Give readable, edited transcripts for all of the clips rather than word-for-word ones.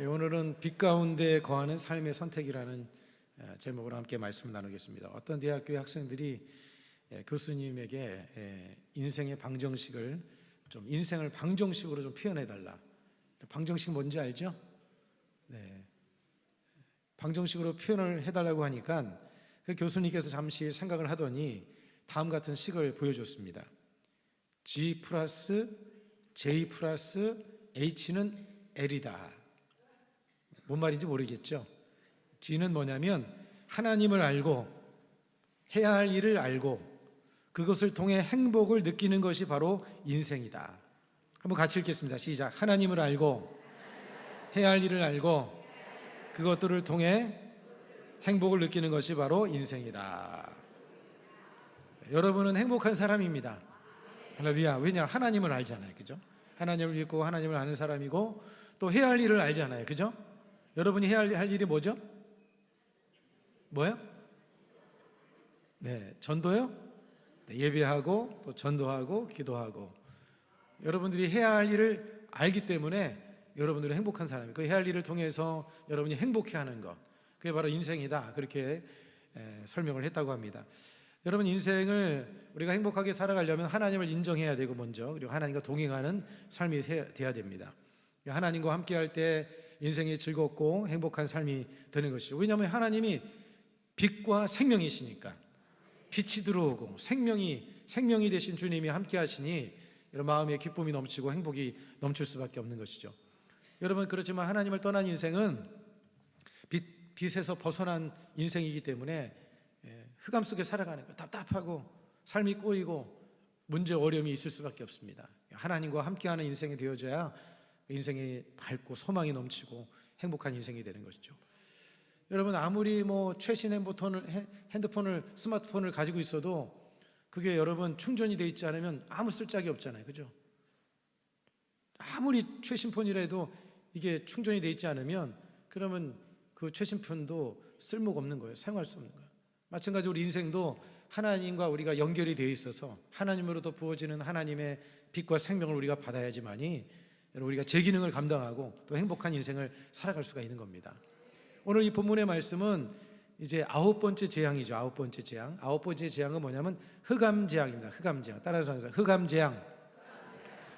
오늘은 빛 가운데 거하는 삶의 선택이라는 제목으로 함께 말씀을 나누겠습니다. 어떤 대학교의 학생들이 교수님에게 인생의 방정식을 인생을 방정식으로 좀 표현해달라. 방정식 뭔지 알죠? 네. 방정식으로 표현을 해달라고 하니까 그 교수님께서 잠시 생각을 하더니 다음 같은 식을 보여줬습니다. G 플러스 J 플러스 H는 L이다. 뭔 말인지 모르겠죠? G는 뭐냐면 하나님을 알고 해야 할 일을 알고 그것을 통해 행복을 느끼는 것이 바로 인생이다. 한번 같이 읽겠습니다. 시작. 하나님을 알고 해야 할 일을 알고 그것들을 통해 행복을 느끼는 것이 바로 인생이다. 여러분은 행복한 사람입니다. 할렐루야. 왜냐? 하나님을 알잖아요. 그죠? 하나님을 믿고 하나님을 아는 사람이고 또 해야 할 일을 알잖아요. 그죠? 여러분이 해야 할 일이 뭐죠? 뭐요? 네, 전도요? 네, 예배하고 또 전도하고 기도하고. 여러분들이 해야 할 일을 알기 때문에 여러분들은 행복한 사람이에요. 그 해야 할 일을 통해서 여러분이 행복해하는 것, 그게 바로 인생이다. 그렇게 설명을 했다고 합니다. 여러분, 인생을 우리가 행복하게 살아가려면 하나님을 인정해야 되고 먼저, 그리고 하나님과 동행하는 삶이 돼야 됩니다. 하나님과 함께할 때 인생이 즐겁고 행복한 삶이 되는 것이죠. 왜냐하면 하나님이 빛과 생명이시니까. 빛이 들어오고 생명이 되신 주님이 함께 하시니 여러분 마음에 기쁨이 넘치고 행복이 넘칠 수밖에 없는 것이죠. 여러분, 그렇지만 하나님을 떠난 인생은 빛에서 벗어난 인생이기 때문에 흑암 속에 살아가는 거 답답하고 삶이 꼬이고 문제 어려움이 있을 수밖에 없습니다. 하나님과 함께하는 인생이 되어져야 인생이 밝고 소망이 넘치고 행복한 인생이 되는 것이죠. 여러분, 아무리 최신 핸드폰을 스마트폰을 가지고 있어도 그게 여러분 충전이 되어 있지 않으면 아무 쓸데기 없잖아요. 그죠? 아무리 최신 폰이라도 이게 충전이 되어 있지 않으면 그러면 그 최신 폰도 쓸모가 없는 거예요. 사용할 수 없는 거예요. 마찬가지로 우리 인생도 하나님과 우리가 연결이 되어 있어서 하나님으로부터 부어지는 하나님의 빛과 생명을 우리가 받아야지만이 우리가 제 기능을 감당하고 또 행복한 인생을 살아갈 수가 있는 겁니다. 오늘 이 본문의 말씀은 이제 9번째 재앙이죠. 9번째 재앙. 9번째 재앙은 뭐냐면 흑암재앙입니다. 흑암재앙. 따라서 하세요. 흑암재앙.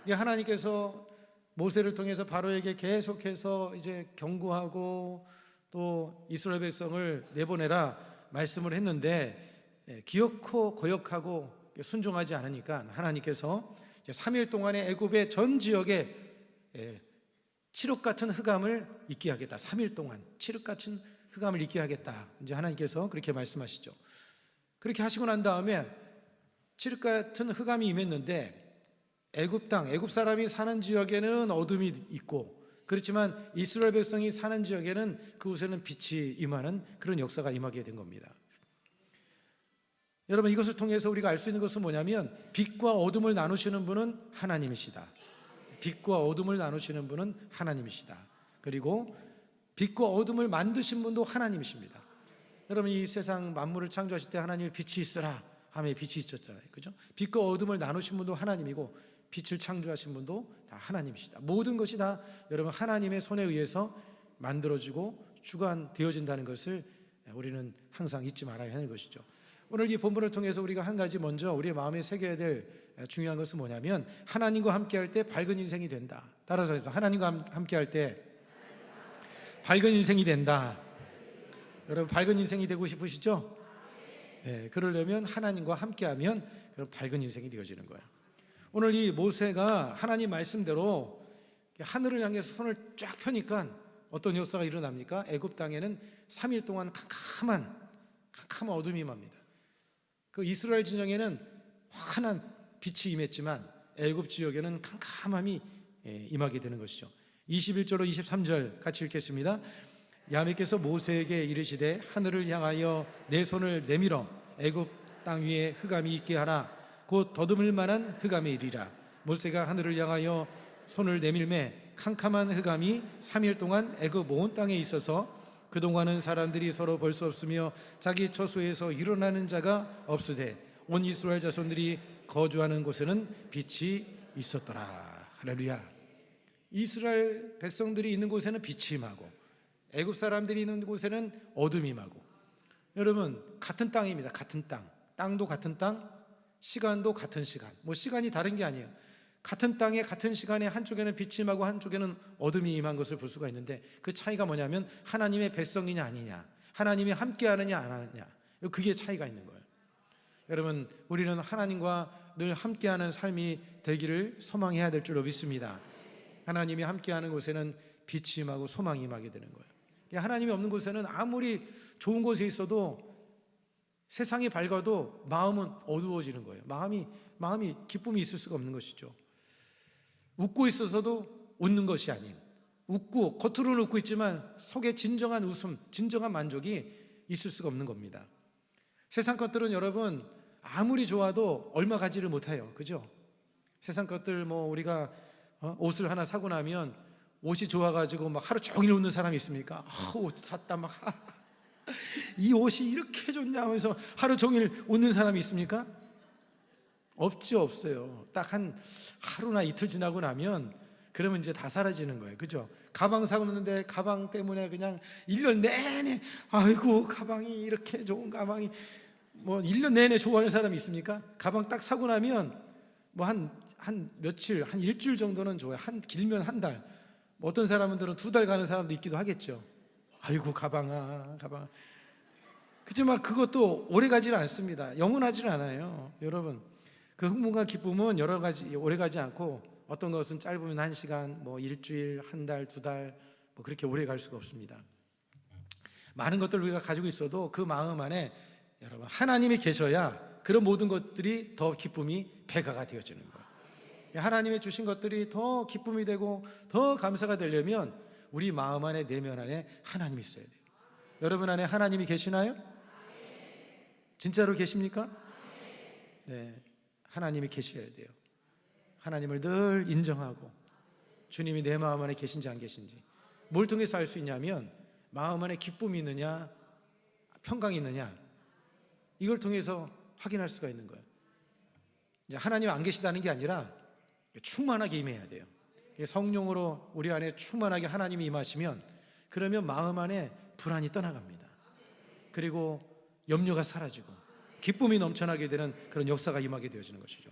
하나님께서 모세를 통해서 바로에게 계속해서 이제 경고하고 또 이스라엘 백성을 내보내라 말씀을 했는데 기어코 거역하고 순종하지 않으니까 하나님께서 3일 동안의 애굽의 전 지역에 칠흑 같은 흑암을 있게 하겠다. 3일 동안 칠흑 같은 흑암을 있게 하겠다. 이제 하나님께서 그렇게 말씀하시죠. 그렇게 하시고 난 다음에 칠흑 같은 흑암이 임했는데 애굽 사람이 사는 지역에는 어둠이 있고, 그렇지만 이스라엘 백성이 사는 지역에는 그곳에는 빛이 임하는 그런 역사가 임하게 된 겁니다. 여러분, 이것을 통해서 우리가 알 수 있는 것은 뭐냐면 빛과 어둠을 나누시는 분은 하나님이시다. 빛과 어둠을 나누시는 분은 하나님이시다. 그리고 빛과 어둠을 만드신 분도 하나님이십니다. 여러분, 이 세상 만물을 창조하실 때 하나님이 빛이 있으라 하며 빛이 있었잖아요. 그죠? 빛과 어둠을 나누신 분도 하나님이고 빛을 창조하신 분도 다 하나님이시다. 모든 것이 다 여러분 하나님의 손에 의해서 만들어지고 주관되어진다는 것을 우리는 항상 잊지 말아야 하는 것이죠. 오늘 이 본문을 통해서 우리가 한 가지 먼저 우리의 마음에 새겨야 될 중요한 것은 뭐냐면 하나님과 함께할 때 밝은 인생이 된다. 따라서 하나님과 함께할 때 밝은 인생이 된다. 여러분, 밝은 인생이 되고 싶으시죠? 네, 그러려면 하나님과 함께하면 그런 밝은 인생이 되어지는 거예요. 오늘 이 모세가 하나님 말씀대로 하늘을 향해서 손을 쫙 펴니까 어떤 역사가 일어납니까? 애굽 땅에는 3일 동안 캄캄한 어둠이 임합니다. 그 이스라엘 진영에는 환한 빛이 임했지만 애굽 지역에는 캄캄함이 임하게 되는 것이죠. 21절로 23절 같이 읽겠습니다. 야훼께서 모세에게 이르시되 하늘을 향하여 내 손을 내밀어 애굽 땅 위에 흑암이 있게 하라. 곧 더듬을 만한 흑암이 이리라. 모세가 하늘을 향하여 손을 내밀매 캄캄한 흑암이 3일 동안 애굽 온 땅에 있어서 그동안은 사람들이 서로 볼 수 없으며 자기 처소에서 일어나는 자가 없으되 온 이스라엘 자손들이 거주하는 곳에는 빛이 있었더라. 할렐루야. 이스라엘 백성들이 있는 곳에는 빛이 임하고 애굽 사람들이 있는 곳에는 어둠이 임하고. 여러분, 같은 땅입니다. 같은 땅. 땅도 같은 땅, 시간도 같은 시간. 뭐 시간이 다른 게 아니에요. 같은 땅에 같은 시간에 한쪽에는 빛이 임하고 한쪽에는 어둠이 임한 것을 볼 수가 있는데, 그 차이가 뭐냐면 하나님의 백성이냐 아니냐, 하나님이 함께 하느냐 안 하느냐, 그게 차이가 있는 거예요. 여러분, 우리는 하나님과 늘 함께하는 삶이 되기를 소망해야 될 줄로 믿습니다. 하나님이 함께하는 곳에는 빛이 임하고 소망이 임하게 되는 거예요. 하나님이 없는 곳에는 아무리 좋은 곳에 있어도, 세상이 밝아도 마음은 어두워지는 거예요. 마음이 기쁨이 있을 수가 없는 것이죠. 웃고 있어서도 웃는 것이 아닌, 웃고 겉으로는 웃고 있지만 속에 진정한 웃음, 진정한 만족이 있을 수가 없는 겁니다. 세상 것들은 여러분 아무리 좋아도 얼마 가지를 못해요. 그죠? 세상 것들, 뭐 우리가 옷을 하나 사고 나면 옷이 좋아가지고 막 하루 종일 웃는 사람이 있습니까? 옷 샀다 막 이 옷이 이렇게 좋냐 하면서 하루 종일 웃는 사람이 있습니까? 없죠. 없어요. 딱 하루나 이틀 지나고 나면 그러면 이제 다 사라지는 거예요. 그죠? 가방 사고 있는데 가방 때문에 그냥 1년 내내, 아이고 가방이 이렇게 좋은 가방이, 뭐 1년 내내 좋아하는 사람이 있습니까? 가방 딱 사고 나면 뭐 한 며칠, 한 일주일 정도는 좋아요. 길면 한 달, 뭐 어떤 사람들은 2달 가는 사람도 있기도 하겠죠. 아이고 가방아. 그렇지만 그것도 오래 가지는 않습니다. 영원하지는 않아요. 여러분, 그 흥분과 기쁨은 여러 가지 오래 가지 않고, 어떤 것은 짧으면 1시간, 뭐 일주일, 한 달, 2달, 뭐 그렇게 오래 갈 수가 없습니다. 많은 것들을 우리가 가지고 있어도 그 마음 안에 여러분 하나님이 계셔야 그런 모든 것들이 더 기쁨이 배가가 되어지는 거예요. 하나님이 주신 것들이 더 기쁨이 되고 더 감사가 되려면 우리 마음 안에, 내면 안에 하나님이 있어야 돼요. 여러분 안에 하나님이 계시나요? 진짜로 계십니까? 네, 하나님이 계셔야 돼요. 하나님을 늘 인정하고 주님이 내 마음 안에 계신지 안 계신지. 뭘 통해서 알 수 있냐면 마음 안에 기쁨이 있느냐, 평강이 있느냐, 이걸 통해서 확인할 수가 있는 거예요. 이제 하나님 안 계시다는 게 아니라 충만하게 임해야 돼요. 성령으로 우리 안에 충만하게 하나님이 임하시면, 그러면 마음 안에 불안이 떠나갑니다. 그리고 염려가 사라지고 기쁨이 넘쳐나게 되는 그런 역사가 임하게 되어지는 것이죠.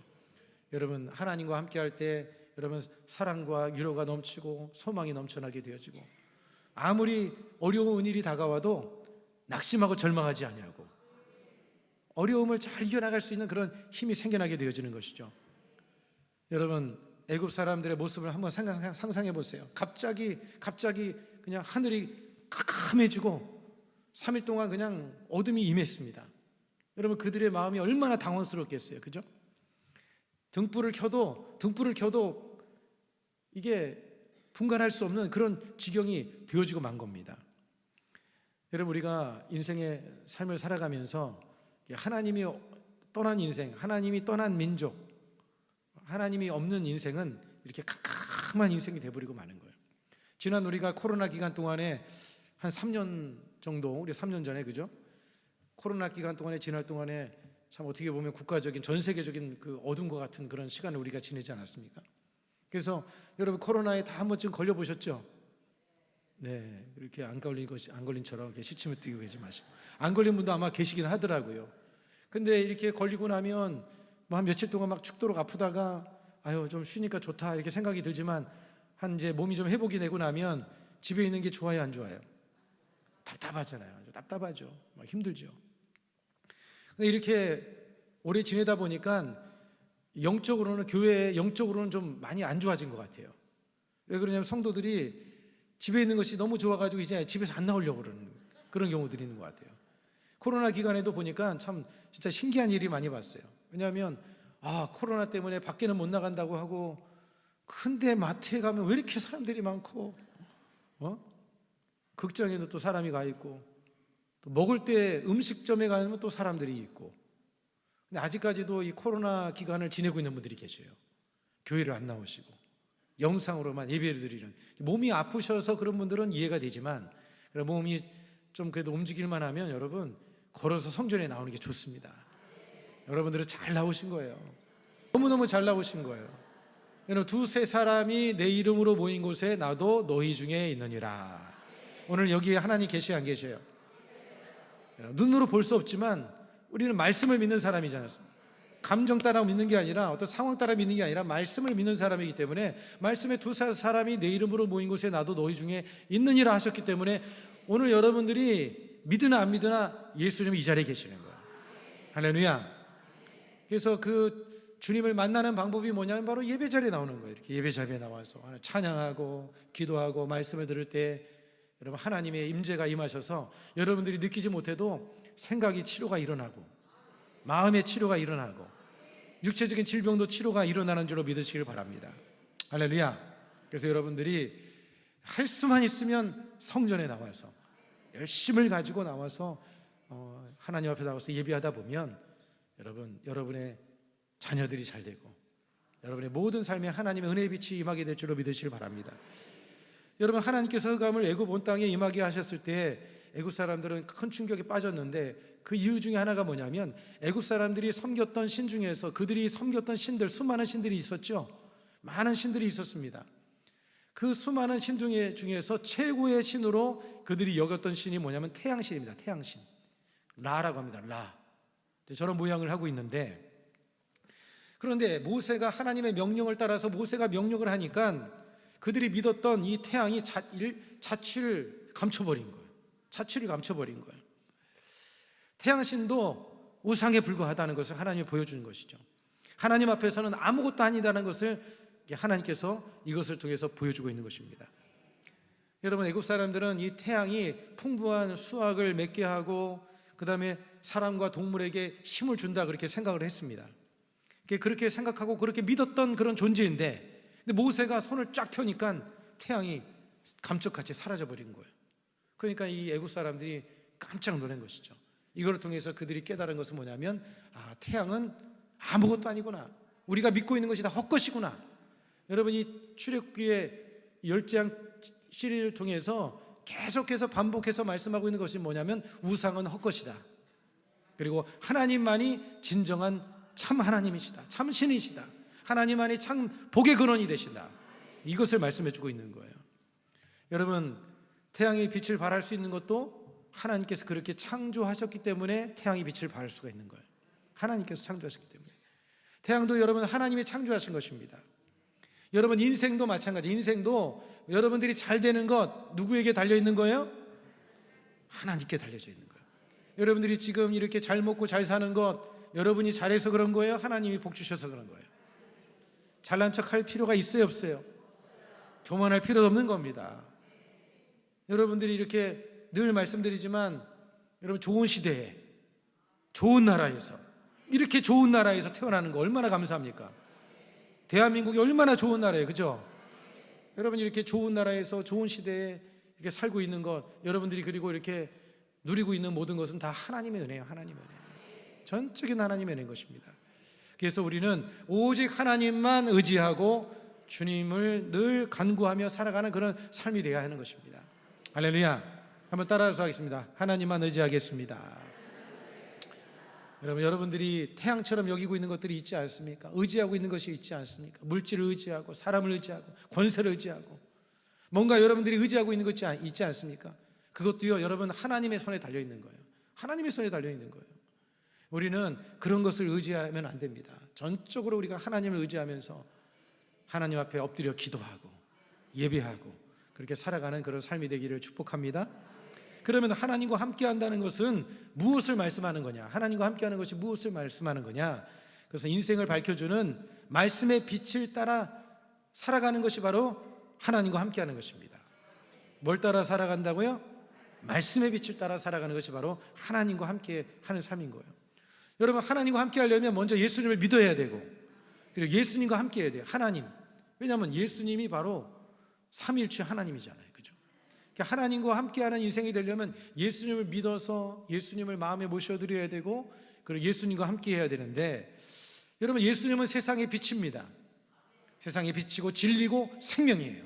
여러분, 하나님과 함께할 때 여러분 사랑과 위로가 넘치고 소망이 넘쳐나게 되어지고, 아무리 어려운 일이 다가와도 낙심하고 절망하지 아니하고 어려움을 잘 이겨나갈 수 있는 그런 힘이 생겨나게 되어지는 것이죠. 여러분, 애굽 사람들의 모습을 한번 상상해 보세요. 갑자기 그냥 하늘이 캄캄해지고 3일 동안 그냥 어둠이 임했습니다. 여러분, 그들의 마음이 얼마나 당황스럽겠어요. 그죠? 등불을 켜도 이게 분간할 수 없는 그런 지경이 되어지고 만 겁니다. 여러분, 우리가 인생의 삶을 살아가면서 하나님이 떠난 인생, 하나님이 떠난 민족, 하나님이 없는 인생은 이렇게 캄캄한 인생이 되어버리고 마는 거예요. 지난 우리가 코로나 기간 동안에 한 3년 정도, 우리 3년 전에, 그죠? 코로나 기간 동안에, 지날 동안에 참 어떻게 보면 국가적인, 전 세계적인 그 어둠과 같은 그런 시간을 우리가 지내지 않았습니까? 그래서 여러분, 코로나에 다 한 번쯤 걸려보셨죠? 네, 이렇게 안 걸린 처럼 이렇게 시침을 띄고 계지 마시고. 안 걸린 분도 아마 계시긴 하더라고요. 근데 이렇게 걸리고 나면 뭐 한 며칠 동안 막 죽도록 아프다가 아유 좀 쉬니까 좋다 이렇게 생각이 들지만, 한 이제 몸이 좀 회복이 되고 나면 집에 있는 게 좋아요, 안 좋아요? 답답하잖아요. 답답하죠. 막 힘들죠. 근데 이렇게 오래 지내다 보니까 영적으로는, 교회 영적으로는 좀 많이 안 좋아진 것 같아요. 왜 그러냐면 성도들이 집에 있는 것이 너무 좋아가지고 이제 집에서 안 나오려고 그러는 그런 경우들이 있는 것 같아요. 코로나 기간에도 보니까 참 진짜 신기한 일이 많이 봤어요. 왜냐하면 코로나 때문에 밖에는 못 나간다고 하고, 근데 마트에 가면 왜 이렇게 사람들이 많고, 극장에도 또 사람이 가 있고, 또 먹을 때 음식점에 가면 또 사람들이 있고. 근데 아직까지도 이 코로나 기간을 지내고 있는 분들이 계셔요. 교회를 안 나오시고 영상으로만 예배를 드리는. 몸이 아프셔서 그런 분들은 이해가 되지만, 몸이 좀 그래도 움직일만 하면 여러분 걸어서 성전에 나오는 게 좋습니다. 여러분들은 잘 나오신 거예요. 너무너무 잘 나오신 거예요. 여러분, 두세 사람이 내 이름으로 모인 곳에 나도 너희 중에 있느니라. 오늘 여기에 하나님 계셔요, 안 계셔요? 눈으로 볼 수 없지만 우리는 말씀을 믿는 사람이잖아요. 감정 따라 믿는 게 아니라, 어떤 상황 따라 믿는 게 아니라 말씀을 믿는 사람이기 때문에, 말씀에 두세 사람이 내 이름으로 모인 곳에 나도 너희 중에 있느니라 하셨기 때문에, 오늘 여러분들이 믿으나 안 믿으나 예수님이 이 자리에 계시는 거예요. 할렐루야. 그래서 그 주님을 만나는 방법이 뭐냐면 바로 예배 자리에 나오는 거예요. 이렇게 예배 자리에 나와서 찬양하고 기도하고 말씀을 들을 때 여러분, 하나님의 임재가 임하셔서 여러분들이 느끼지 못해도 생각이 치료가 일어나고, 마음의 치료가 일어나고, 육체적인 질병도 치료가 일어나는 줄로 믿으시길 바랍니다. 할렐루야. 그래서 여러분들이 할 수만 있으면 성전에 나와서 열심을 가지고 나와서 하나님 앞에 나와서 예배하다 보면 여러분의 자녀들이 잘 되고 여러분의 모든 삶에 하나님의 은혜의 빛이 임하게 될 줄로 믿으시길 바랍니다. 여러분, 하나님께서 흑암을 애굽 온 땅에 임하게 하셨을 때 애굽 사람들은 큰 충격에 빠졌는데, 그 이유 중에 하나가 뭐냐면, 애굽 사람들이 섬겼던 신 중에서 그들이 섬겼던 신들, 수많은 신들이 있었죠. 많은 신들이 있었습니다. 그 수많은 신 중에서 최고의 신으로 그들이 여겼던 신이 뭐냐면 태양신입니다. 태양신, 라라고 합니다. 라. 저런 모양을 하고 있는데, 그런데 모세가 하나님의 명령을 따라서 모세가 명령을 하니까 그들이 믿었던 이 태양이 자취를 감춰버린 거예요. 자취를 감춰버린 거예요. 태양신도 우상에 불과하다는 것을 하나님이 보여주는 것이죠. 하나님 앞에서는 아무것도 아니다는 것을 하나님께서 이것을 통해서 보여주고 있는 것입니다. 여러분, 애굽 사람들은 이 태양이 풍부한 수확을 맺게 하고 그 다음에 사람과 동물에게 힘을 준다, 그렇게 생각을 했습니다. 그렇게 생각하고 그렇게 믿었던 그런 존재인데, 근데 모세가 손을 쫙 펴니까 태양이 감쪽같이 사라져버린 거예요. 그러니까 이 애굽 사람들이 깜짝 놀란 것이죠. 이걸 통해서 그들이 깨달은 것은 뭐냐면, 태양은 아무것도 아니구나, 우리가 믿고 있는 것이 다 헛것이구나. 여러분, 이 출애굽기의 10장 시리즈를 통해서 계속해서 반복해서 말씀하고 있는 것이 뭐냐면, 우상은 헛것이다, 그리고 하나님만이 진정한 참 하나님이시다, 참 신이시다, 하나님만이 참 복의 근원이 되신다, 이것을 말씀해 주고 있는 거예요. 여러분, 태양이 빛을 발할 수 있는 것도 하나님께서 그렇게 창조하셨기 때문에 태양이 빛을 발할 수가 있는 거예요. 하나님께서 창조하셨기 때문에. 태양도 여러분 하나님이 창조하신 것입니다. 여러분, 인생도 마찬가지. 인생도 여러분들이 잘 되는 것 누구에게 달려있는 거예요? 하나님께 달려져 있는 거예요. 여러분들이 지금 이렇게 잘 먹고 잘 사는 것 여러분이 잘해서 그런 거예요? 하나님이 복 주셔서 그런 거예요? 잘난 척할 필요가 있어요, 없어요? 교만할 필요도 없는 겁니다. 여러분들이 이렇게 늘 말씀드리지만, 여러분, 좋은 시대에 좋은 나라에서, 이렇게 좋은 나라에서 태어나는 거 얼마나 감사합니까? 대한민국이 얼마나 좋은 나라예요, 그죠? 여러분이 이렇게 좋은 나라에서 좋은 시대에 이렇게 살고 있는 것, 여러분들이 그리고 이렇게 누리고 있는 모든 것은 다 하나님의 은혜예요. 하나님의 은혜, 전적인 하나님의 은혜인 것입니다. 그래서 우리는 오직 하나님만 의지하고 주님을 늘 간구하며 살아가는 그런 삶이 되어야 하는 것입니다. 할렐루야. 한번 따라서 하겠습니다. 하나님만 의지하겠습니다. 여러분들이 태양처럼 여기고 있는 것들이 있지 않습니까? 의지하고 있는 것이 있지 않습니까? 물질을 의지하고 사람을 의지하고 권세를 의지하고 뭔가 여러분들이 의지하고 있는 것이 있지 않습니까? 그것도요, 여러분, 하나님의 손에 달려있는 거예요. 하나님의 손에 달려있는 거예요. 우리는 그런 것을 의지하면 안 됩니다. 전적으로 우리가 하나님을 의지하면서 하나님 앞에 엎드려 기도하고 예배하고 그렇게 살아가는 그런 삶이 되기를 축복합니다. 그러면 하나님과 함께 한다는 것은 무엇을 말씀하는 거냐? 하나님과 함께 하는 것이 무엇을 말씀하는 거냐? 그래서 인생을 밝혀주는 말씀의 빛을 따라 살아가는 것이 바로 하나님과 함께 하는 것입니다. 뭘 따라 살아간다고요? 말씀의 빛을 따라 살아가는 것이 바로 하나님과 함께 하는 삶인 거예요. 여러분, 하나님과 함께 하려면 먼저 예수님을 믿어야 되고, 그리고 예수님과 함께 해야 돼요. 하나님. 왜냐하면 예수님이 바로 삼위일체 하나님이잖아요, 그죠? 그러니까 하나님과 함께하는 인생이 되려면 예수님을 믿어서 예수님을 마음에 모셔드려야 되고, 그리고 예수님과 함께해야 되는데, 여러분, 예수님은 세상의 빛입니다. 세상의 빛이고 진리고 생명이에요.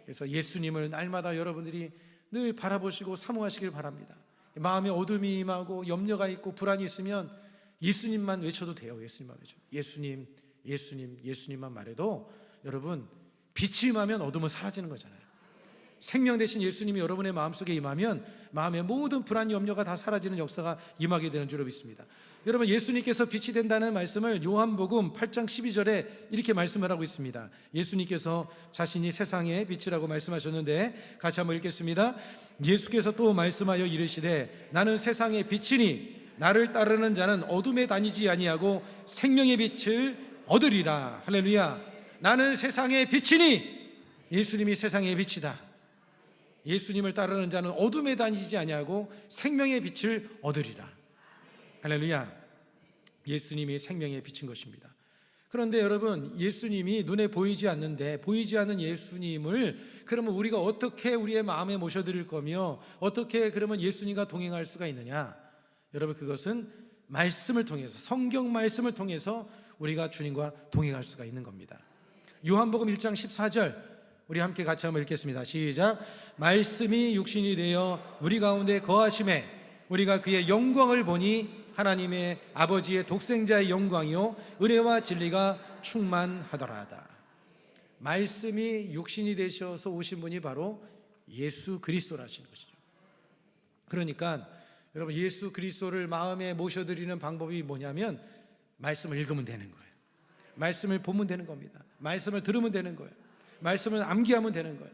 그래서 예수님을 날마다 여러분들이 늘 바라보시고 사모하시길 바랍니다. 마음에 어둠이 임하고 염려가 있고 불안이 있으면 예수님만 외쳐도 돼요. 예수님만 외쳐도. 예수님, 예수님, 예수님만 말해도 여러분, 빛이 임하면 어둠은 사라지는 거잖아요. 생명 되신 예수님이 여러분의 마음속에 임하면 마음의 모든 불안, 염려가 다 사라지는 역사가 임하게 되는 줄로 믿습니다. 여러분, 예수님께서 빛이 된다는 말씀을 요한복음 8장 12절에 이렇게 말씀을 하고 있습니다. 예수님께서 자신이 세상의 빛이라고 말씀하셨는데 같이 한번 읽겠습니다. 예수께서 또 말씀하여 이르시되 나는 세상의 빛이니 나를 따르는 자는 어둠에 다니지 아니하고 생명의 빛을 얻으리라. 할렐루야. 나는 세상의 빛이니, 예수님이 세상의 빛이다. 예수님을 따르는 자는 어둠에 다니지 아니하고 생명의 빛을 얻으리라. 할렐루야. 예수님이 생명의 빛인 것입니다. 그런데 여러분, 예수님이 눈에 보이지 않는데, 보이지 않는 예수님을 그러면 우리가 어떻게 우리의 마음에 모셔드릴 거며 어떻게 그러면 예수님과 동행할 수가 있느냐? 여러분, 그것은 말씀을 통해서, 성경 말씀을 통해서 우리가 주님과 동행할 수가 있는 겁니다. 요한복음 1장 14절 우리 함께 같이 한번 읽겠습니다. 시작. 말씀이 육신이 되어 우리 가운데 거하심에 우리가 그의 영광을 보니 하나님의 아버지의 독생자의 영광이요 은혜와 진리가 충만하더라다. 말씀이 육신이 되셔서 오신 분이 바로 예수 그리스도라시는 것이죠. 그러니까 여러분, 예수 그리스도를 마음에 모셔드리는 방법이 뭐냐면 말씀을 읽으면 되는 거예요. 말씀을 보면 되는 겁니다. 말씀을 들으면 되는 거예요. 말씀을 암기하면 되는 거예요.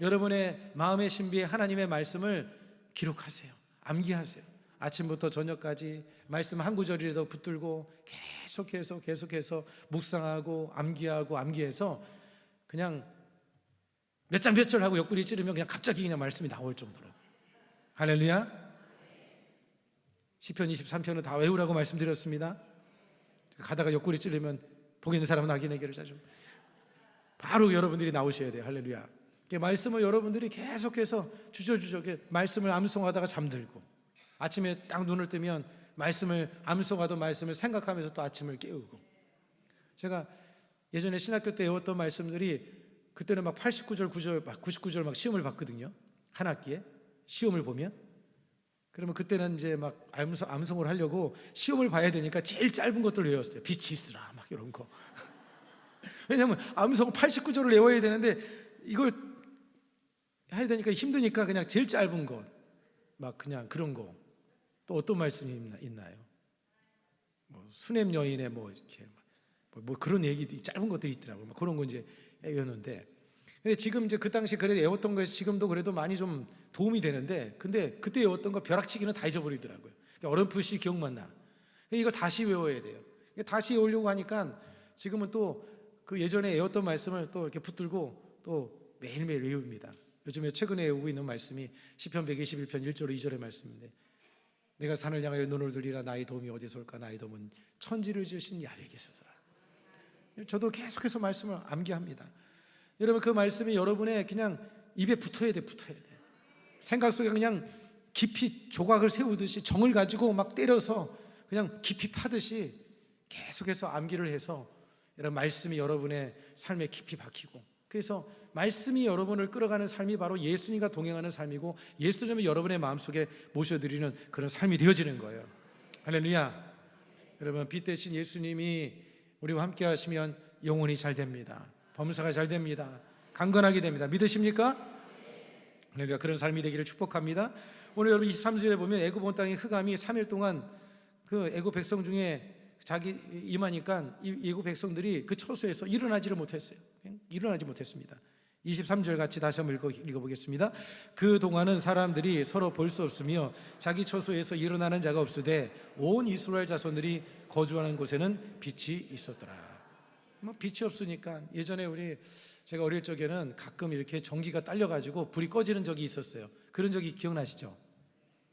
여러분의 마음의 신비에 하나님의 말씀을 기록하세요. 암기하세요. 아침부터 저녁까지 말씀 한 구절이라도 붙들고 계속해서 묵상하고 암기해서 그냥 몇 장 몇 절 하고 옆구리 찌르면 그냥 갑자기 그냥 말씀이 나올 정도로. 할렐루야. 시편 23편은 다 외우라고 말씀드렸습니다. 가다가 옆구리 찌르면 복 있는 사람은 악인에게를 자주, 바로 여러분들이 나오셔야 돼요. 할렐루야. 말씀을 여러분들이 계속해서 주저주저 말씀을 암송하다가 잠들고, 아침에 딱 눈을 뜨면 말씀을 암송하던 말씀을 생각하면서 또 아침을 깨우고. 제가 예전에 신학교 때 외웠던 말씀들이 그때는 막 89절, 9절, 막 99절 막 시험을 봤거든요. 한 학기에 시험을 보면. 그러면 그때는 이제 막 암송을 하려고 시험을 봐야 되니까 제일 짧은 것들 외웠어요. 빛이 있으라 막 이런 거. 왜냐하면 암송 89절을 외워야 되는데 이걸 해야 되니까 힘드니까 그냥 제일 짧은 것, 막 그냥 그런 거. 또 어떤 말씀이 있나요? 뭐 수냄 여인의 뭐 이렇게 뭐 그런 얘기도 짧은 것들이 있더라고요. 뭐 그런 거 이제 외웠는데, 근데 지금 이제 그 당시 그래도 외웠던 거에서 지금도 그래도 많이 좀 도움이 되는데, 근데 그때 외웠던 거 벼락치기는 다 잊어버리더라고요. 어렴풋이 기억만 나. 이거 다시 외워야 돼요. 다시 외우려고 하니까 지금은 또 그 예전에 외웠던 말씀을 또 이렇게 붙들고 또 매일매일 외웁니다. 요즘에 최근에 외우고 있는 말씀이 시편 121편 1절 2절의 말씀인데, 내가 산을 향하여 눈을 들리라 나의 도움이 어디서 올까? 나의 도움은 천지를 지으신 야훼께서라. 저도 계속해서 말씀을 암기합니다. 여러분, 그 말씀이 여러분의 그냥 입에 붙어야 돼. 생각 속에 그냥 깊이 조각을 세우듯이 정을 가지고 막 때려서 그냥 깊이 파듯이 계속해서 암기를 해서 이런 말씀이 여러분의 삶에 깊이 박히고, 그래서 말씀이 여러분을 끌어가는 삶이 바로 예수님과 동행하는 삶이고 예수님을 여러분의 마음속에 모셔드리는 그런 삶이 되어지는 거예요. 할렐루야. 여러분, 빛 대신 예수님이 우리와 함께 하시면 영혼이 잘 됩니다. 범사가 잘 됩니다. 강건하게 됩니다. 믿으십니까? 할렐루야. 그런 삶이 되기를 축복합니다. 오늘 여러분 23절에 보면 애굽 온 땅의 흑암이 3일 동안 그 애굽 백성 중에 자기 임하니까 이 애굽 백성들이 그 처소에서 일어나지를 못했어요. 일어나지 못했습니다. 23절 같이 다시 한번 읽어보겠습니다. 그 동안은 사람들이 서로 볼 수 없으며 자기 처소에서 일어나는 자가 없으되 온 이스라엘 자손들이 거주하는 곳에는 빛이 있었더라. 뭐 빛이 없으니까, 예전에 제가 어릴 적에는 가끔 이렇게 전기가 딸려가지고 불이 꺼지는 적이 있었어요. 그런 적이 기억나시죠?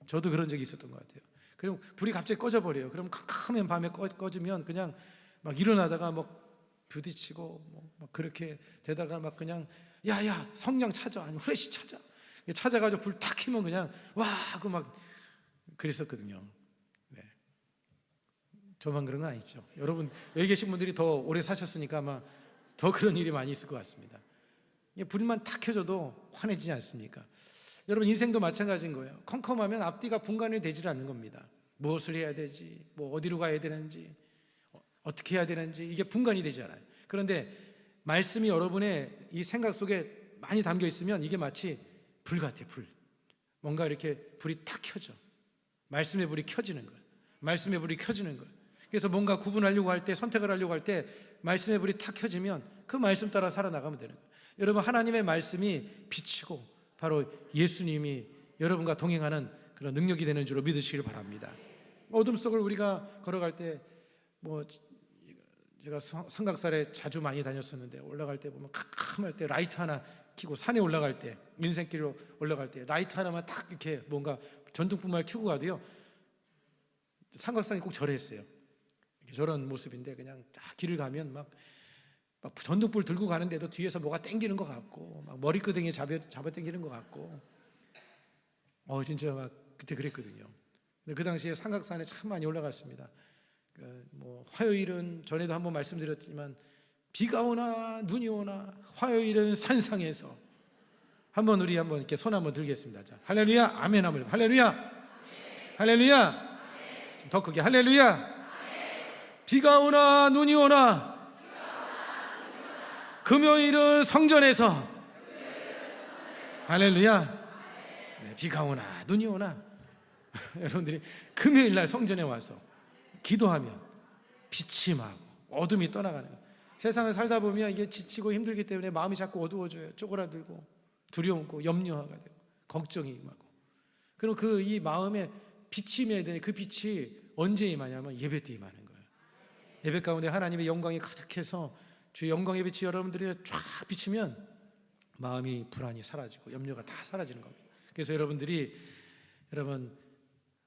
저도 그런 적이 있었던 것 같아요. 그럼 불이 갑자기 꺼져버려요. 그럼 캄캄한 밤에 꺼지면 그냥 막 일어나다가 막 부딪히고 막 그렇게 되다가 막 그냥 야야 성냥 찾아, 아니 후레쉬 찾아가지고 불 탁 켜면 그냥 와 하고 막 그랬었거든요. 네. 저만 그런 건 아니죠. 여러분 여기 계신 분들이 더 오래 사셨으니까 아마 더 그런 일이 많이 있을 것 같습니다. 불만 탁 켜져도 환해지지 않습니까? 여러분 인생도 마찬가지인 거예요. 컴컴하면 앞뒤가 분간이 되질 않는 겁니다. 무엇을 해야 되지, 뭐 어디로 가야 되는지, 어떻게 해야 되는지 이게 분간이 되지 않아요. 그런데 말씀이 여러분의 이 생각 속에 많이 담겨 있으면 이게 마치 불 같아요. 불. 뭔가 이렇게 불이 탁 켜져. 말씀의 불이 켜지는 거예요. 말씀의 불이 켜지는 거예요. 그래서 뭔가 구분하려고 할 때, 선택을 하려고 할 때 말씀의 불이 탁 켜지면 그 말씀 따라 살아나가면 되는 거예요. 여러분, 하나님의 말씀이 빛이고 바로 예수님이 여러분과 동행하는 그런 능력이 되는 줄로 믿으시길 바랍니다. 어둠 속을 우리가 걸어갈 때, 제가 삼각산에 자주 많이 다녔었는데, 올라갈 때 보면 캄캄할 때 라이트 하나 켜고, 산에 올라갈 때, 인생길로 올라갈 때 라이트 하나만 딱 이렇게 뭔가 전등불만 켜고 가도요, 삼각산이 꼭 저랬어요. 저런 모습인데, 그냥 딱 길을 가면 막 전등불 들고 가는데도 뒤에서 뭐가 땡기는 것 같고, 막 머리끄댕이 잡아 당기는 것 같고, 진짜 막 그때 그랬거든요. 근데 그 당시에 삼각산에 참 많이 올라갔습니다. 화요일은 전에도 한번 말씀드렸지만, 비가 오나 눈이 오나 화요일은 산상에서 우리 한번 이렇게 손 한번 들겠습니다. 자, 할렐루야, 아멘 한번. 할렐루야, 할렐루야. 더 크게 할렐루야. 비가 오나 눈이 오나 금요일은 성전에서 할렐루야. 네, 비가 오나 눈이 오나 여러분들이 금요일 날 성전에 와서 기도하면 빛이 임하고 어둠이 떠나가는 거예요. 세상을 살다 보면 이게 지치고 힘들기 때문에 마음이 자꾸 어두워져요. 쪼그라들고 두려움고 염려가 되고 걱정이 임하고. 그럼 이 마음에 빛이 임해야 되는 그 빛이 언제 임하냐면 예배 때 임하는 거예요. 예배 가운데 하나님의 영광이 가득해서 주의 영광의 빛이 여러분들이 쫙 비치면 마음이 불안이 사라지고 염려가 다 사라지는 겁니다. 그래서 여러분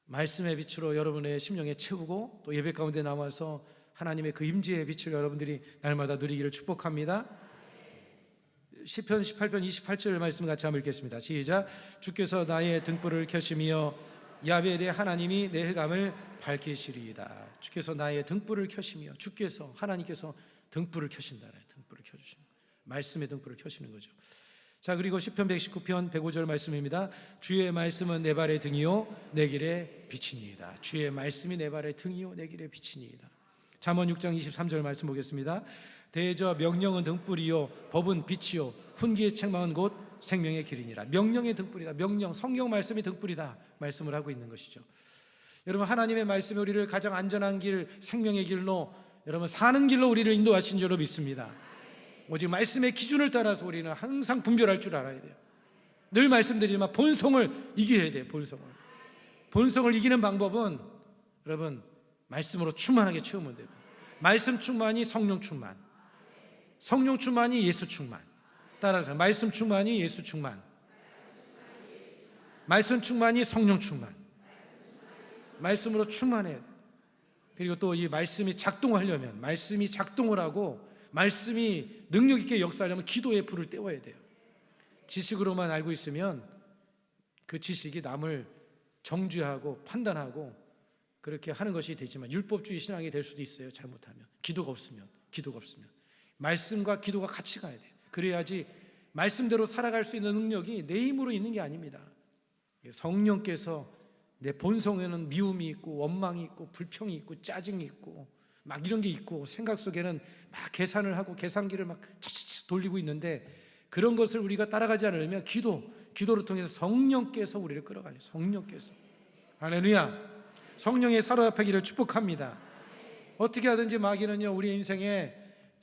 말씀의 빛으로 여러분의 심령에 채우고, 또 예배 가운데 남아서 하나님의 그 임재의 빛을 여러분들이 날마다 누리기를 축복합니다. 시편 18편 28절 말씀 같이 한번 읽겠습니다. 시작. 주께서 나의 등불을 켜시며 야베의 하나님이 내 흑암을 밝히시리이다. 주께서 나의 등불을 켜시며, 하나님께서 등불을 켜신다. 등불을 켜주시는 거예요. 말씀의 등불을 켜시는 거죠. 자, 그리고 시편 119편 105절 말씀입니다. 주의 말씀은 내 발의 등이요 내 길의 빛이니이다. 주의 말씀이 내 발의 등이요 내 길의 빛이니이다. 잠언 6장 23절 말씀 보겠습니다. 대저 명령은 등불이요 법은 빛이요 훈기의 책망은 곧 생명의 길이니라. 명령의 등불이다. 명령, 성경 말씀이 등불이다 말씀을 하고 있는 것이죠. 여러분, 하나님의 말씀이 우리를 가장 안전한 길, 생명의 길로, 여러분 사는 길로 우리를 인도하신 줄로 믿습니다. 오직 말씀의 기준을 따라서 우리는 항상 분별할 줄 알아야 돼요. 늘 말씀드리지만 본성을 이겨야 돼요. 본성을 이기는 방법은 여러분 말씀으로 충만하게 채우면 돼요. 말씀 충만이 성령 충만, 성령 충만이 예수 충만. 따라서 말씀 충만이 예수 충만, 말씀 충만이 성령 충만. 말씀으로 충만해야 돼요. 그리고 또 이 말씀이 작동하려면, 말씀이 작동을 하고 말씀이 능력 있게 역사하려면 기도의 불을 떼워야 돼요. 지식으로만 알고 있으면 그 지식이 남을 정죄하고 판단하고 그렇게 하는 것이 되지만 율법주의 신앙이 될 수도 있어요. 잘못하면. 기도가 없으면 말씀과 기도가 같이 가야 돼요. 그래야지 말씀대로 살아갈 수 있는 능력이 내 힘으로 있는 게 아닙니다. 성령께서 내 본성에는 미움이 있고 원망이 있고 불평이 있고 짜증이 있고 막 이런 게 있고, 생각 속에는 막 계산을 하고 계산기를 막 차차차 돌리고 있는데, 그런 것을 우리가 따라가지 않으면 기도를 통해서 성령께서 우리를 끌어가요. 성령께서. 할렐루야. 성령의 사로잡히기를 축복합니다. 어떻게 하든지 마귀는요 우리 인생에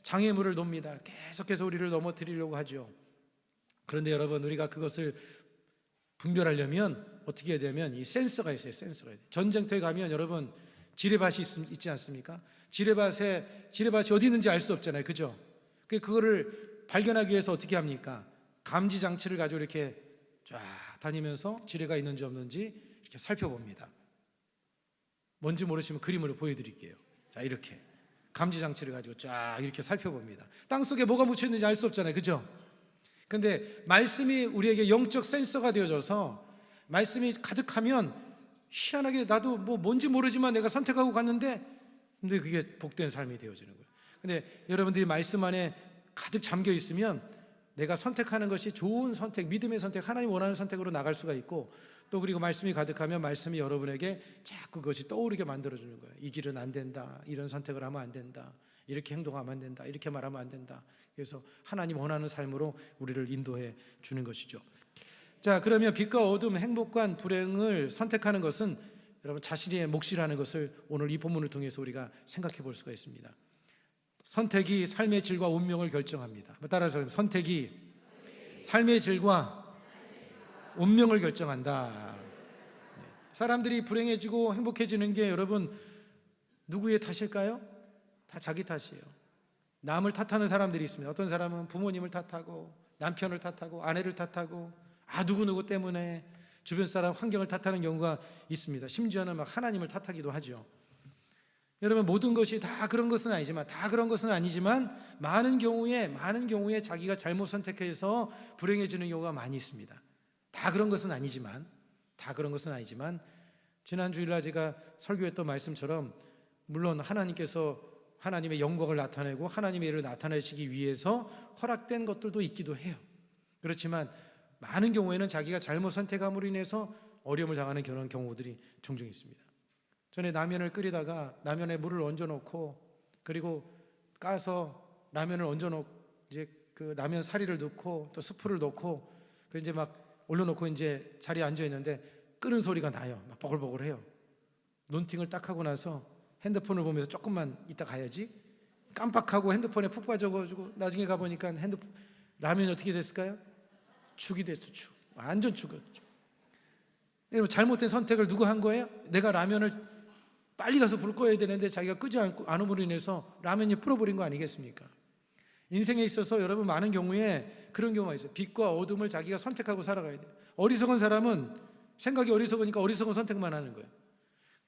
장애물을 놓습니다. 계속해서 우리를 넘어뜨리려고 하죠. 그런데 여러분, 우리가 그것을 분별하려면 어떻게 해야 되면 이 센서가 있어요. 전쟁터에 가면 여러분 지뢰밭이 있지 않습니까? 지뢰밭이 어디 있는지 알 수 없잖아요. 그죠? 그거를 발견하기 위해서 어떻게 합니까? 감지 장치를 가지고 이렇게 쫙 다니면서 지뢰가 있는지 없는지 이렇게 살펴봅니다. 뭔지 모르시면 그림으로 보여드릴게요. 자, 이렇게 감지 장치를 가지고 쫙 이렇게 살펴봅니다. 땅속에 뭐가 묻혀 있는지 알 수 없잖아요. 그죠? 근데 말씀이 우리에게 영적 센서가 되어져서 말씀이 가득하면 희한하게 나도 뭔지 모르지만 내가 선택하고 갔는데, 근데 그게 복된 삶이 되어지는 거예요. 근데 여러분들이 말씀 안에 가득 잠겨 있으면 내가 선택하는 것이 좋은 선택, 믿음의 선택, 하나님 원하는 선택으로 나갈 수가 있고, 또 그리고 말씀이 가득하면 말씀이 여러분에게 자꾸 그것이 떠오르게 만들어주는 거예요. 이 길은 안 된다, 이런 선택을 하면 안 된다, 이렇게 행동하면 안 된다, 이렇게 말하면 안 된다. 그래서 하나님 원하는 삶으로 우리를 인도해 주는 것이죠. 자, 그러면 빛과 어둠, 행복과 불행을 선택하는 것은 여러분 자신의 몫이라는 것을 오늘 이 본문을 통해서 우리가 생각해 볼 수가 있습니다. 선택이 삶의 질과 운명을 결정합니다. 따라서 선택이 삶의 질과 운명을 결정한다. 사람들이 불행해지고 행복해지는 게 여러분 누구의 탓일까요? 다 자기 탓이에요. 남을 탓하는 사람들이 있습니다. 어떤 사람은 부모님을 탓하고 남편을 탓하고 아내를 탓하고 누구누구 때문에 주변 사람 환경을 탓하는 경우가 있습니다. 심지어는 막 하나님을 탓하기도 하죠. 여러분 모든 것이 다 그런 것은 아니지만 많은 경우에 자기가 잘못 선택해서 불행해지는 경우가 많이 있습니다. 다 그런 것은 아니지만 지난 주일날 제가 설교했던 말씀처럼 물론 하나님께서 하나님의 영광을 나타내고 하나님의 일을 나타내시기 위해서 허락된 것들도 있기도 해요. 그렇지만 많은 경우에는 자기가 잘못 선택함으로 인해서 어려움을 당하는 그런 경우들이 종종 있습니다. 전에 라면을 끓이다가 라면에 물을 얹어놓고 그리고 까서 라면을 얹어놓고 이제 그 라면 사리를 넣고 또 스프를 넣고 그 이제 막 올려놓고 이제 자리에 앉아 있는데 끓는 소리가 나요. 막 버글버글해요. 논팅을 딱 하고 나서 핸드폰을 보면서 조금만 이따 가야지 깜빡하고 핸드폰에 푹 빠져가지고 나중에 가보니까 라면이 어떻게 됐을까요? 죽이 됐어. 죽. 완전 죽었죠. 잘못된 선택을 누가 한 거예요? 내가 라면을 빨리 가서 불 꺼야 되는데 자기가 끄지 않음으로 인해서 라면이 불어버린 거 아니겠습니까? 인생에 있어서 여러분 많은 경우에 그런 경우가 있어요. 빛과 어둠을 자기가 선택하고 살아가야 돼요. 어리석은 사람은 생각이 어리석으니까 어리석은 선택만 하는 거예요.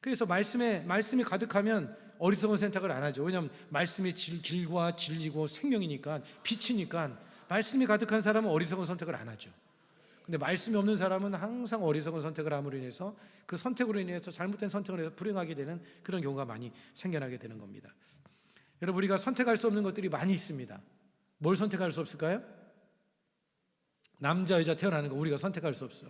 그래서 말씀이 가득하면 어리석은 선택을 안 하죠. 왜냐하면 말씀이 길과 진리고 생명이니까 빛이니까 말씀이 가득한 사람은 어리석은 선택을 안 하죠. 근데 말씀이 없는 사람은 항상 어리석은 선택을 함으로 인해서 그 선택으로 인해서 잘못된 선택을 해서 불행하게 되는 그런 경우가 많이 생겨나게 되는 겁니다. 여러분 우리가 선택할 수 없는 것들이 많이 있습니다. 뭘 선택할 수 없을까요? 남자 여자 태어나는 거 우리가 선택할 수 없어.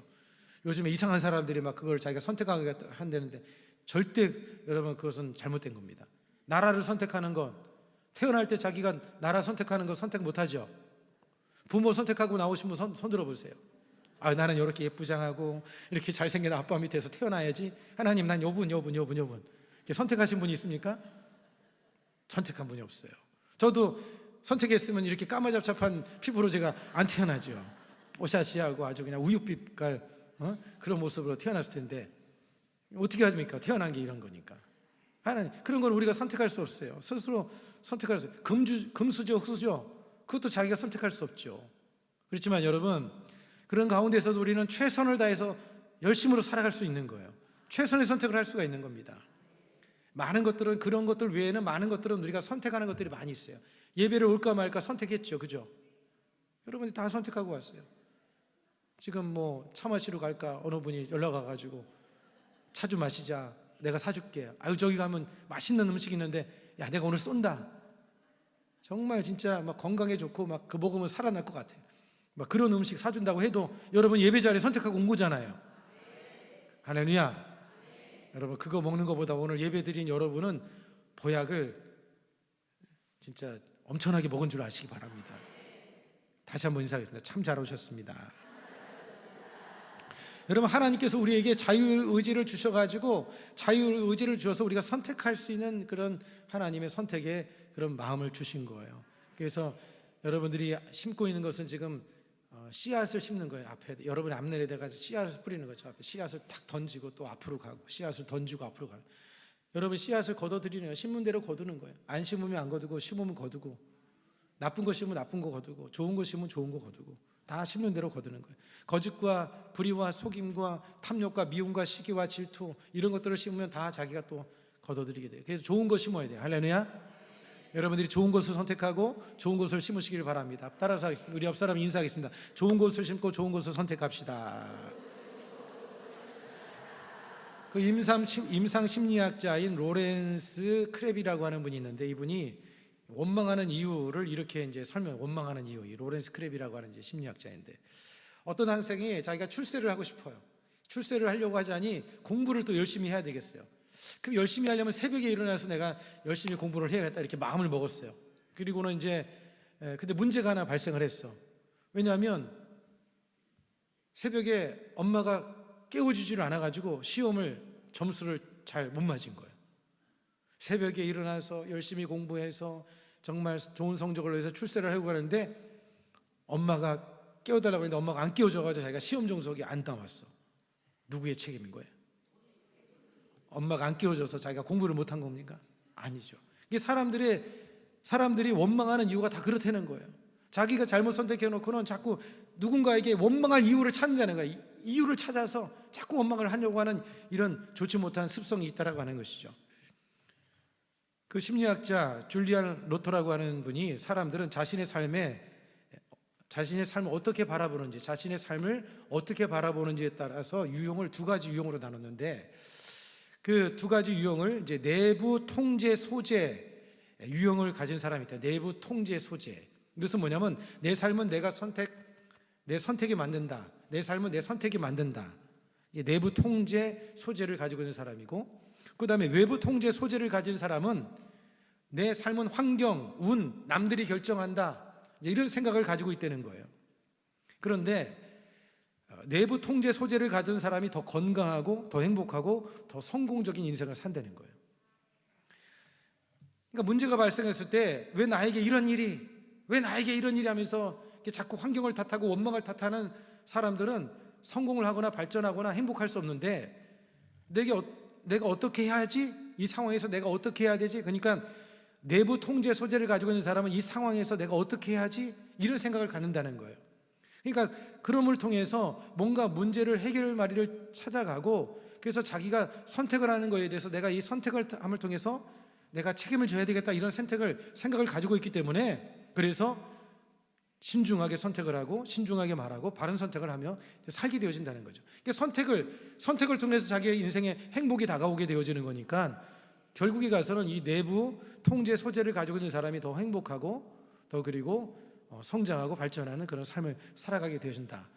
요즘에 이상한 사람들이 막 그걸 자기가 선택하게 한다는데 절대 여러분 그것은 잘못된 겁니다. 나라를 선택하는 건 태어날 때 자기가 나라 선택하는 거 선택 못하죠. 부모 선택하고 나오신 분 손 들어보세요. 나는 이렇게 예쁘장하고 이렇게 잘생긴 아빠 밑에서 태어나야지. 하나님 난 요분 이렇게 선택하신 분이 있습니까? 선택한 분이 없어요. 저도 선택했으면 이렇게 까마잡잡한 피부로 제가 안 태어나죠. 뽀샤시하고 아주 그냥 우윳빛깔 그런 모습으로 태어났을 텐데 어떻게 합니까? 태어난 게 이런 거니까. 하나님 그런 건 우리가 선택할 수 없어요. 스스로 선택할 수 없어요. 금수저 흑수저 그것도 자기가 선택할 수 없죠. 그렇지만 여러분 그런 가운데서도 우리는 최선을 다해서 열심으로 살아갈 수 있는 거예요. 최선의 선택을 할 수가 있는 겁니다. 많은 것들은 그런 것들 외에는 많은 것들은 우리가 선택하는 것들이 많이 있어요. 예배를 올까 말까 선택했죠. 그죠? 여러분이 다 선택하고 왔어요. 지금 뭐 차 마시러 갈까 어느 분이 연락 와가지고 차 좀 마시자 내가 사줄게. 저기 가면 맛있는 음식 있는데 야 내가 오늘 쏜다. 정말 진짜 막 건강에 좋고 막 그 먹으면 살아날 것 같아요. 막 그런 음식 사준다고 해도 여러분 예배 자리에 선택하고 온 거잖아요. 할렐루야. 여러분 그거 먹는 것보다 오늘 예배 드린 여러분은 보약을 진짜 엄청나게 먹은 줄 아시기 바랍니다. 다시 한번 인사하겠습니다. 참 잘 오셨습니다. 여러분 하나님께서 우리에게 자유의지를 주셔가지고 자유의지를 주셔서 우리가 선택할 수 있는 그런 하나님의 선택의 그런 마음을 주신 거예요. 그래서 여러분들이 심고 있는 것은 지금 씨앗을 심는 거예요. 앞에 여러분의 앞내에다가 씨앗을 뿌리는 거죠. 앞에 씨앗을 탁 던지고 또 앞으로 가고 씨앗을 던지고 앞으로 가고. 여러분 씨앗을 거둬들이는 거예요. 심은 대로 거두는 거예요. 안 심으면 안 거두고 심으면 거두고 나쁜 거 심으면 나쁜 거 거두고 좋은 거 심으면 좋은 거 거두고 다 심는 대로 거두는 거예요. 거짓과 불의와 속임과 탐욕과 미움과 시기와 질투 이런 것들을 심으면 다 자기가 또 거둬들이게 돼요. 그래서 좋은 거 심어야 돼요. 할렐루야. 여러분들이 좋은 것을 선택하고 좋은 것을 심으시길 바랍니다. 따라서 하겠습니다. 우리 옆 사람 인사하겠습니다. 좋은 것을 심고 좋은 것을 선택합시다. 그 임상 심리학자인 로렌스 크랩이라고 하는 분이 있는데 이분이 원망하는 이유를 이렇게 이제 원망하는 이유. 이 로렌스 크랩이라고 하는 이제 심리학자인데 어떤 학생이 자기가 출세를 하고 싶어요. 출세를 하려고 하자니 공부를 또 열심히 해야 되겠어요. 그럼 열심히 하려면 새벽에 일어나서 내가 열심히 공부를 해야겠다 이렇게 마음을 먹었어요. 그리고는 이제 근데 문제가 하나 발생을 했어. 왜냐하면 새벽에 엄마가 깨워주지를 않아가지고 시험을 점수를 잘 못 맞은 거예요. 새벽에 일어나서 열심히 공부해서 정말 좋은 성적을 위해서 출세를 하려고 하는데 엄마가 깨워달라고 했는데 엄마가 안 깨워줘가지고 자기가 시험 정석이 안 나왔어. 누구의 책임인 거예요? 엄마가 안 깨워줘서 자기가 공부를 못한 겁니까? 아니죠. 이게 사람들이 원망하는 이유가 다 그렇다는 거예요. 자기가 잘못 선택해놓고는 자꾸 누군가에게 원망할 이유를 찾는다는 거예요. 이유를 찾아서 자꾸 원망을 하려고 하는 이런 좋지 못한 습성이 있다라고 하는 것이죠. 그 심리학자 줄리안 로터라고 하는 분이 사람들은 자신의 삶을 어떻게 바라보는지, 자신의 삶을 어떻게 바라보는지에 따라서 유형을 두 가지 유형으로 나눴는데, 그 두 가지 유형을 이제 내부 통제 소재 유형을 가진 사람이 있다. 내부 통제 소재. 이것은 뭐냐면 내 삶은 내 선택이 만든다. 내 삶은 내 선택이 만든다. 내부 통제 소재를 가지고 있는 사람이고, 그 다음에 외부 통제 소재를 가진 사람은 내 삶은 환경, 운, 남들이 결정한다, 이런 생각을 가지고 있다는 거예요. 그런데 내부 통제 소재를 가진 사람이 더 건강하고 더 행복하고 더 성공적인 인생을 산다는 거예요. 그러니까 문제가 발생했을 때 왜 나에게 이런 일이 하면서 자꾸 환경을 탓하고 원망을 탓하는 사람들은 성공을 하거나 발전하거나 행복할 수 없는데, 내가 어떻게 해야지? 이 상황에서 내가 어떻게 해야 되지? 그러니까 내부 통제 소재를 가지고 있는 사람은 이 상황에서 내가 어떻게 해야지? 이런 생각을 갖는다는 거예요. 그러니까 그럼을 통해서 뭔가 문제를 해결마리를 찾아가고, 그래서 자기가 선택을 하는 거에 대해서 내가 이 선택을 함을 통해서 내가 책임을 져야 되겠다, 이런 생각을 가지고 있기 때문에, 그래서 신중하게 선택을 하고 신중하게 말하고 바른 선택을 하며 살게 되어진다는 거죠. 그러니까 선택을 통해서 자기의 인생에 행복이 다가오게 되어지는 거니까, 결국에 가서는 이 내부 통제 소재를 가지고 있는 사람이 더 행복하고 더 그리고 성장하고 발전하는 그런 삶을 살아가게 되어진다,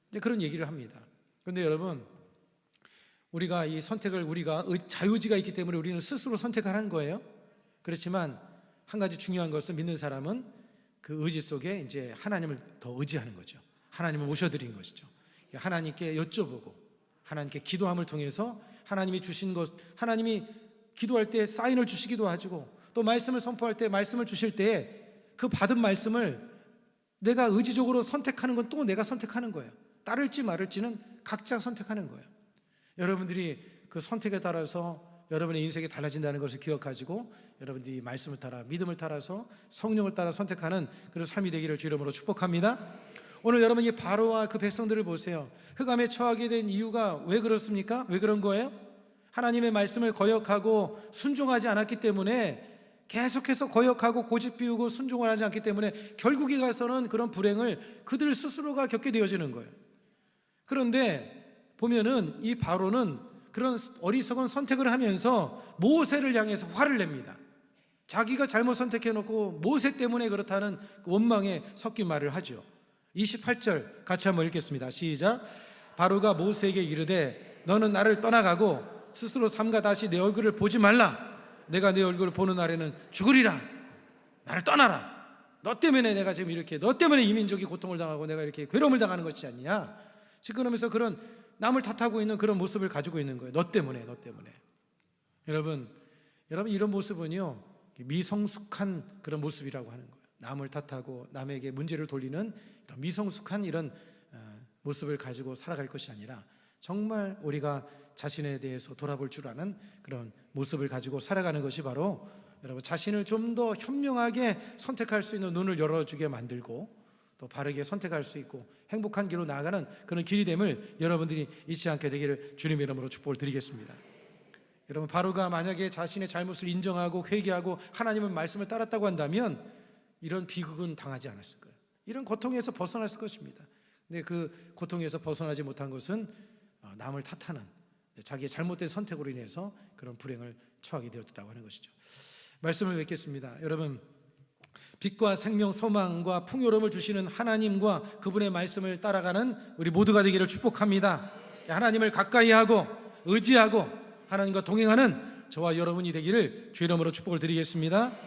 이제 그런 얘기를 합니다. 그런데 여러분, 우리가 이 선택을, 우리가 자유의지가 있기 때문에 우리는 스스로 선택을 하는 거예요. 그렇지만 한 가지 중요한 것은, 믿는 사람은 그 의지 속에 이제 하나님을 더 의지하는 거죠. 하나님을 모셔드린 것이죠. 하나님께 여쭤보고 하나님께 기도함을 통해서 하나님이 주신 것, 하나님이 기도할 때 사인을 주시기도 하시고, 또 말씀을 선포할 때 말씀을 주실 때 그 받은 말씀을 내가 의지적으로 선택하는 건 또 내가 선택하는 거예요. 따를지 말을지는 각자 선택하는 거예요. 여러분들이 그 선택에 따라서 여러분의 인생이 달라진다는 것을 기억하시고, 여러분들이 말씀을 따라, 믿음을 따라서, 성령을 따라 선택하는 그런 삶이 되기를 주 이름으로 축복합니다. 오늘 여러분, 이 바로와 그 백성들을 보세요. 흑암에 처하게 된 이유가 왜 그렇습니까? 왜 그런 거예요? 하나님의 말씀을 거역하고 순종하지 않았기 때문에, 계속해서 거역하고 고집 피우고 순종을 하지 않기 때문에 결국에 가서는 그런 불행을 그들 스스로가 겪게 되어지는 거예요. 그런데 보면은 이 바로는 그런 어리석은 선택을 하면서 모세를 향해서 화를 냅니다. 자기가 잘못 선택해놓고 모세 때문에 그렇다는 원망에 섞인 말을 하죠. 28절 같이 한번 읽겠습니다. 시작. 바로가 모세에게 이르되 너는 나를 떠나가고 스스로 삼가 다시 내 얼굴을 보지 말라. 내가 내 얼굴을 보는 날에는 죽으리라. 나를 떠나라. 너 때문에 내가 지금 이렇게, 너 때문에 이 민족이 고통을 당하고 내가 이렇게 괴로움을 당하는 것이 아니냐. 지금 그러면서 그런 남을 탓하고 있는 그런 모습을 가지고 있는 거예요. 너 때문에. 여러분 이런 모습은요, 미성숙한 그런 모습이라고 하는 거예요. 남을 탓하고 남에게 문제를 돌리는 이런 미성숙한 이런 모습을 가지고 살아갈 것이 아니라, 정말 우리가 자신에 대해서 돌아볼 줄 아는 그런 모습을 가지고 살아가는 것이 바로 여러분 자신을 좀 더 현명하게 선택할 수 있는 눈을 열어주게 만들고, 또 바르게 선택할 수 있고 행복한 길로 나아가는 그런 길이 됨을 여러분들이 잊지 않게 되기를 주님의 이름으로 축복을 드리겠습니다. 여러분, 바로가 만약에 자신의 잘못을 인정하고 회개하고 하나님의 말씀을 따랐다고 한다면 이런 비극은 당하지 않았을 거예요. 이런 고통에서 벗어났을 것입니다. 근데 그 고통에서 벗어나지 못한 것은 남을 탓하는 자기의 잘못된 선택으로 인해서 그런 불행을 처하게 되었다고 하는 것이죠. 말씀을 맺겠습니다. 여러분, 빛과 생명, 소망과 풍요로움을 주시는 하나님과 그분의 말씀을 따라가는 우리 모두가 되기를 축복합니다. 하나님을 가까이 하고 의지하고 하나님과 동행하는 저와 여러분이 되기를 주 이름으로 축복을 드리겠습니다.